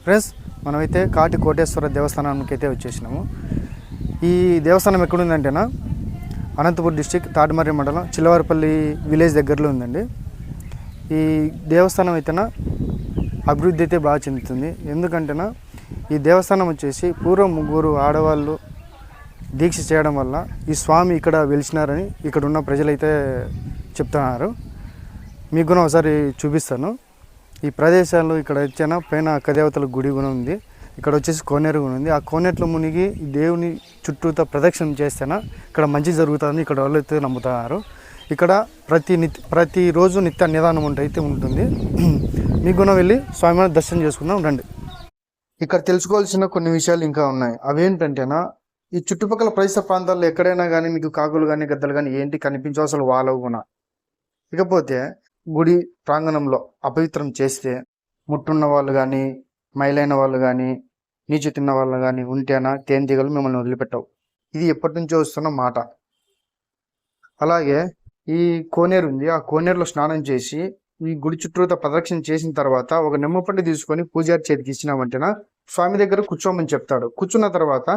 Friends, మనమైతే కాటి కోటేశ్వర దేవస్థానానికి అయితే వచ్చేసినాము. ఈ దేవస్థానం ఎక్కడుందంటేనా అనంతపురం డిస్టిక్ తాటిమర్రి మండలం చిల్లవారిపల్లి విలేజ్ దగ్గరలో ఉందండి. ఈ దేవస్థానం అయితేనా అభివృద్ధి అయితే బాగా చెందుతుంది. ఎందుకంటేనా ఈ దేవస్థానం వచ్చేసి పూర్వం 3 ఆడవాళ్ళు దీక్ష చేయడం వల్ల ఈ స్వామి ఇక్కడ వెలిచినారని ఇక్కడ ఉన్న ప్రజలైతే చెప్తున్నారు. మీకు కూడా ఒకసారి చూపిస్తాను. ఈ ప్రదేశాల్లో ఇక్కడ వచ్చేనా పైన అక్కదేవతల గుడి కూడా ఉంది. ఇక్కడ వచ్చేసి కోనేరు కూడా ఉంది. ఆ కోనేట్లో మునిగి దేవుని చుట్టూతో ప్రదక్షిణం చేస్తేనా ఇక్కడ మంచి జరుగుతుందని ఇక్కడ వాళ్ళు అయితే నమ్ముతున్నారు. ఇక్కడ ప్రతిరోజు నిత్య నిదానం అయితే ఉంటుంది. మీకు కూడా వెళ్ళి స్వామివారిని దర్శనం చేసుకుందాం రండి. ఇక్కడ తెలుసుకోవాల్సిన కొన్ని విషయాలు ఇంకా ఉన్నాయి. అవేంటంటేనా ఈ చుట్టుపక్కల పరిసర ప్రాంతాల్లో ఎక్కడైనా కానీ మీకు కాకులు కానీ గద్దలు కానీ ఏంటి కనిపించవు అసలు వాళ్ళవు కూడా. ఇకపోతే గుడి ప్రాంగణంలో అపవిత్రం చేస్తే ముట్టున్న వాళ్ళు కానీ మైలైన వాళ్ళు కానీ నీచు తిన్న వాళ్ళు కానీ ఉంటేనా తేనెటీగలు మిమ్మల్ని వదిలిపెట్టవు. ఇది ఎప్పటి నుంచో వస్తున్న మాట. అలాగే ఈ కోనేరు ఉంది. ఆ కోనేరులో స్నానం చేసి ఈ గుడి చుట్టూతో ప్రదక్షిణ చేసిన తర్వాత ఒక నిమ్మపండు తీసుకొని పూజారి చేతికి ఇచ్చినామంటేనా స్వామి దగ్గర కూర్చోమని చెప్తాడు. కూర్చున్న తర్వాత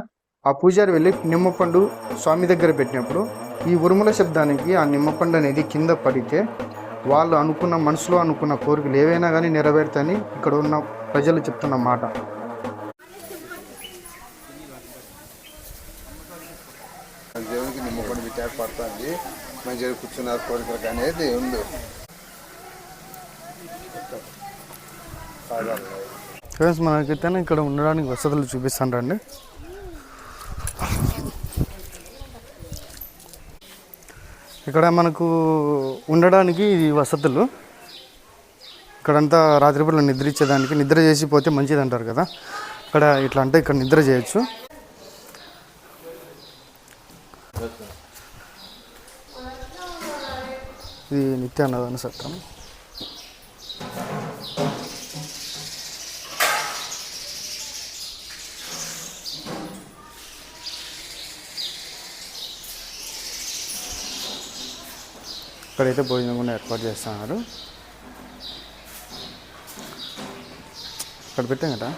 ఆ పూజారి వెళ్ళి నిమ్మపండు స్వామి దగ్గర పెట్టినప్పుడు ఈ ఉరుముల శబ్దానికి ఆ నిమ్మపండు అనేది కింద పడితే వాళ్ళు అనుకున్న మనసులో అనుకున్న కోరికలు ఏవైనా కానీ నెరవేరుతాయని ఇక్కడ ఉన్న ప్రజలు చెప్తున్న మాట. దేవునికి నిమ్మపండు పెట్టాక పడుతుంది, మంచిగా కూర్చున్నారు కోరికలకు అనేది ఉంది. ఫ్రెండ్స్, మనకైతే ఇక్కడ ఉండడానికి వసతులు చూపిస్తాను రండి. ఇక్కడ మనకు ఉండడానికి వసతులు, ఇక్కడంతా రాత్రిపూట నిద్రించేదానికి, నిద్ర చేసి పోతే మంచిది అంటారు కదా, ఇక్కడ ఇట్లా అంటే ఇక్కడ నిద్ర చేయొచ్చు. ఇది నిత్య అన్నదాన సత్రం. ఇక్కడైతే భోజనం కూడా ఏర్పాటు చేస్తున్నారు. ఇక్కడ పెట్టాం కదా.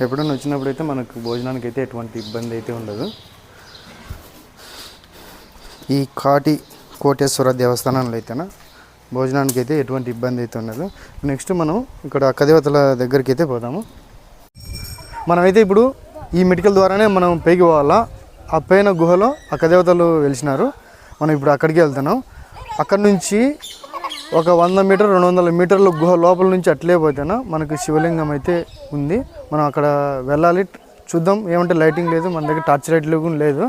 ఎప్పుడైనా వచ్చినప్పుడు అయితే మనకు భోజనానికి అయితే ఎటువంటి ఇబ్బంది అయితే ఉండదు. ఈ కాటి కోటేశ్వర దేవస్థానంలో అయితేనా భోజనానికి అయితే ఎటువంటి ఇబ్బంది అయితే ఉండదు. నెక్స్ట్ మనం ఇక్కడ అక్కదేవతల దగ్గరికి అయితే పోదాము. మనమైతే ఇప్పుడు ఈ మెడికల్ ద్వారానే మనం పైకి పోవాలా. ఆ పైన గుహలో అక్కదేవతలు వెలిసినారు. మనం ఇప్పుడు అక్కడికి వెళ్తున్నాం. అక్కడి నుంచి ఒక 100 మీటర్ 200 మీటర్ల గుహ లోపల నుంచి అట్లే పోతేనా మనకు శివలింగం అయితే ఉంది. మనం అక్కడ వెళ్ళాలి. చూద్దాం. ఏమంటే లైటింగ్ లేదు, మన దగ్గర టార్చ్ లైట్లు కూడా లేదు.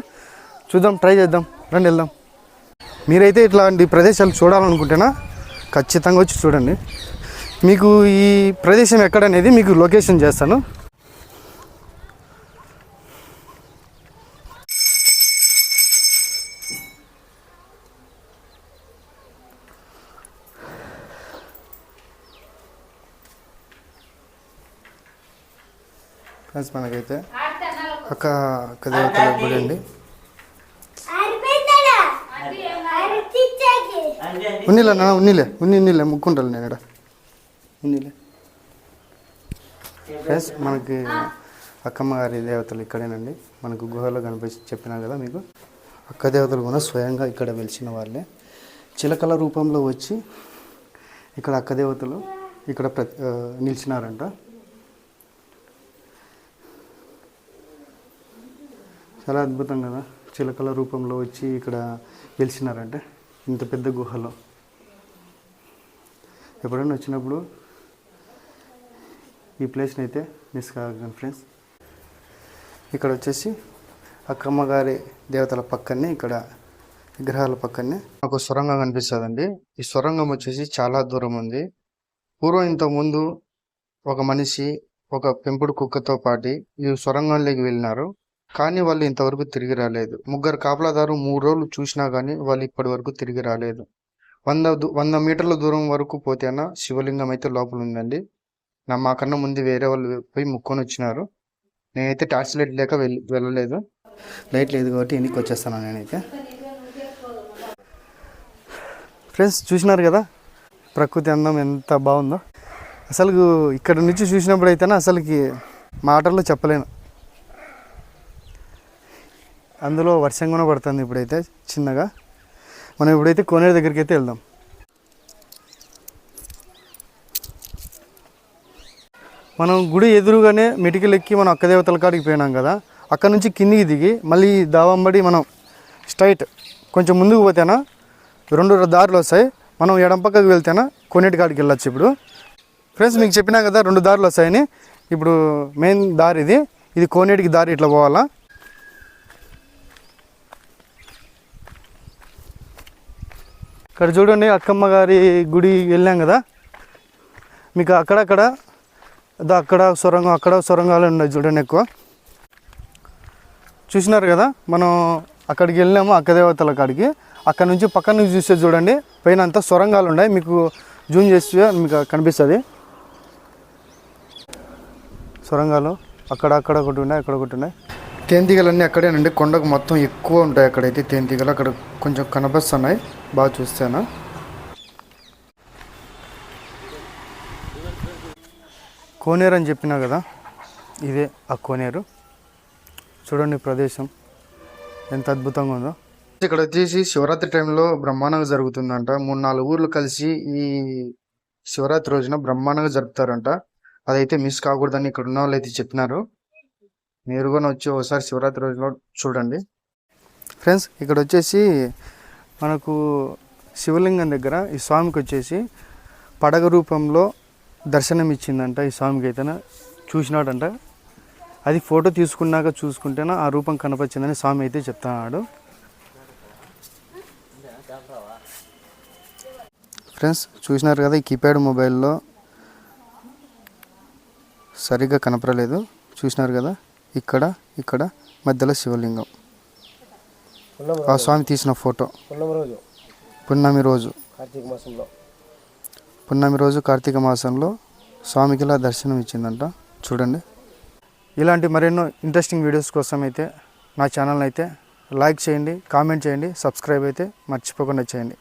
చూద్దాం, ట్రై చేద్దాం, రండి వెళ్దాం. మీరైతే ఇట్లాంటి ప్రదేశాలు చూడాలనుకుంటేనా ఖచ్చితంగా వచ్చి చూడండి. మీకు ఈ ప్రదేశం ఎక్కడనేది మీకు లొకేషన్ చేస్తాను. ఫ్రెండ్స్, మనకైతే అక్కదేవతల గుడి అండి. ఉన్నీలే ముక్కుంటాను నేను ఇక్కడ. ఉన్నీలే ఫ్రెండ్స్, మనకి అక్కమ్మ గారి దేవతలు ఇక్కడేనండి. మనకు గుహలో కనిపించి చెప్పినా కదా మీకు. అక్క దేవతలు కూడా స్వయంగా ఇక్కడ వెలిసిన వాళ్ళే. చిలకల రూపంలో వచ్చి ఇక్కడ అక్క దేవతలు ఇక్కడ నిలిచినారంట. చాలా అద్భుతం కదా, చిలకల రూపంలో వచ్చి ఇక్కడ వెలిసినారంటే ఇంత పెద్ద గుహలో. ఎప్పుడైనా వచ్చినప్పుడు ఈ ప్లేస్ని అయితే మిస్ కాకండి ఫ్రెండ్స్. ఇక్కడ వచ్చేసి అక్కమ్మ గారి దేవతల పక్కనే, ఇక్కడ విగ్రహాల పక్కనే ఒక సొరంగం కనిపిస్తుందండి. ఈ సొరంగం వచ్చేసి చాలా దూరం ఉంది. పూర్వం ఇంతకుముందు ఒక మనిషి ఒక పెంపుడు కుక్కతో పాటి ఈ సొరంగంలోకి వెళ్ళినారు. కానీ వాళ్ళు ఇంతవరకు తిరిగి రాలేదు. 3 కాపలాదారు 3 రోజులు చూసినా కానీ వాళ్ళు ఇప్పటి వరకు తిరిగి రాలేదు. 100 మీటర్ల దూరం వరకు పోతేనా శివలింగం అయితే లోపల ఉందండి. మాకన్నా ముందు వేరే వాళ్ళు పోయి ముక్కొని వచ్చినారు. నేనైతే టార్చ్ లైట్ లేక వెళ్ళలేదు. లైట్ లేదు కాబట్టి ఇంటికి వచ్చేస్తాను నేనైతే. ఫ్రెండ్స్, చూసినారు కదా, ప్రకృతి అందం ఎంత బాగుందో అసలు ఇక్కడ నుంచి చూసినప్పుడు అయితేనే అసలుకి మాటల్లో చెప్పలేను. అందులో వర్షం కూడా పడుతుంది ఇప్పుడైతే చిన్నగా. మనం ఇప్పుడైతే కోనేరు దగ్గరికి అయితే వెళ్దాం. మనం గుడి ఎదురుగానే మెటికలు ఎక్కి మనం అక్క దేవతల కాడికి పోయినాం కదా, అక్కడ నుంచి కిందికి దిగి మళ్ళీ దావంబడి మనం స్ట్రైట్ కొంచెం ముందుకు పోతేనా 2 దారులు వస్తాయి. మనం ఎడం పక్కకు వెళ్తేనా కోనేటి కాడికి వెళ్ళొచ్చు. ఇప్పుడు ఫ్రెండ్స్ మీకు చెప్పినా కదా 2 దారులు వస్తాయని. ఇప్పుడు మెయిన్ దారి ఇది కోనేటికి దారి ఇట్లా పోవాలా. ఇక్కడ చూడండి అక్కమ్మ గారి గుడి వెళ్ళాం కదా, మీకు అక్కడక్కడ అక్కడ సొరంగం అక్కడ సొరంగాలు ఉన్నాయి చూడండి ఎక్కువ. చూసినారు కదా మనం అక్కడికి వెళ్ళాము అక్క దేవతల కాడికి. అక్కడ నుంచి పక్కన నుంచి చూస్తే చూడండి పైన అంతా సొరంగాలు ఉన్నాయి. మీకు జూమ్ చేస్తే మీకు కనిపిస్తుంది సొరంగాలు. అక్కడ ఒకటి ఉన్నాయి, అక్కడ ఒకటి ఉన్నాయి. తేనెటీగలన్నీ అక్కడేనండి, కొండకు మొత్తం ఎక్కువ ఉంటాయి అక్కడైతే తేనెటీగలు. అక్కడ కొంచెం కనిపిస్తున్నాయి బాగా చూస్తేనా. కోనేరు అని చెప్పినా కదా, ఇదే ఆ కోనేరు. చూడండి ప్రదేశం ఎంత అద్భుతంగా ఉందో. ఇక్కడ వచ్చేసి శివరాత్రి టైంలో బ్రహ్మాండంగా జరుగుతుందంట. 3-4 ఊర్లు కలిసి ఈ శివరాత్రి రోజున బ్రహ్మాండంగా జరుపుతారంట. అదైతే మిస్ కాకూడదని ఇక్కడ ఉన్న వాళ్ళు అయితే చెప్పినారు. మీరు కూడా వచ్చి ఒకసారి శివరాత్రి రోజులో చూడండి. ఫ్రెండ్స్ ఇక్కడ వచ్చేసి మనకు శివలింగం దగ్గర ఈ స్వామికి వచ్చేసి పడగ రూపంలో దర్శనం ఇచ్చిందంట. ఈ స్వామికి అయితే చూసినాడంట. అది ఫోటో తీసుకున్నాక చూసుకుంటేనే ఆ రూపం కనపచ్చిందని స్వామి అయితే చెప్తున్నాడు. ఫ్రెండ్స్ చూసినారు కదా, ఈ కీప్యాడ్ మొబైల్లో సరిగ్గా కనపడలేదు. చూసినారు కదా, ఇక్కడ మధ్యలో శివలింగం. ఆ స్వామి తీసిన ఫోటో పున్నమి రోజు కార్తీక మాసంలో స్వామికి ఇలా దర్శనం ఇచ్చిందంట. చూడండి. ఇలాంటి మరెన్నో ఇంట్రెస్టింగ్ వీడియోస్ కోసం అయితే నా ఛానల్ అయితే లైక్ చేయండి, కామెంట్ చేయండి, సబ్స్క్రైబ్ అయితే మర్చిపోకుండా చేయండి.